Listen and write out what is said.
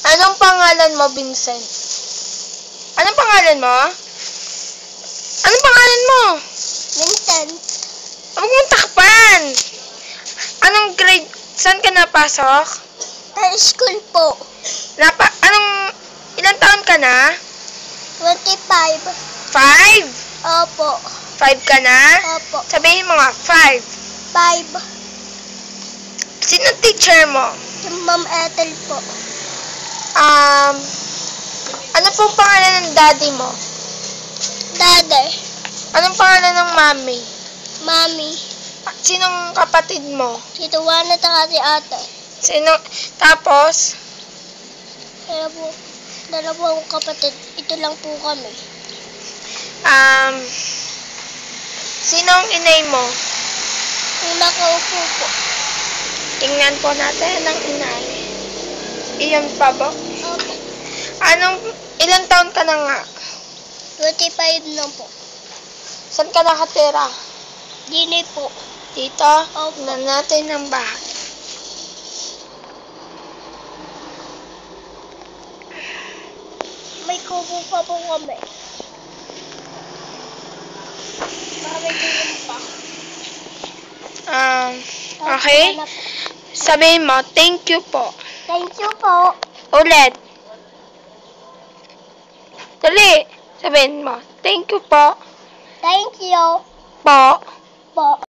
Anong pangalan mo, Vincent? Anong pangalan mo? Anong pangalan mo? Vincent. Huwag mong takpan! Anong grade? Saan ka napasok? High school po. Ilang taon ka na? 25. 5? Opo. 5 ka na? Opo. Sabihin mo nga, 5. 5. Sino teacher mo? Si Ma'am Ethel po. Ano pong pangalan ng daddy mo? Dada. Anong pangalan ng mommy? Mami. Sinong kapatid mo? Si Tuwana at si ate. Tapos? Dalawa akong kapatid. Ito lang po kami. Sinong inay mo? Yung nakaupo po. Tingnan po natin ang inay. Iyon pa ba? Opo. Ilang taon ka na nga? 25 na po. Saan ka nakatira? Dini po. Dito? Opo. Na natin ang bahay. May kubo pa po kami. May kubo pa. Okay? Sabihin mo, thank you po. Thank you po. Ulit. Dali. Sabihin mo, thank you po. Thank you Po. po.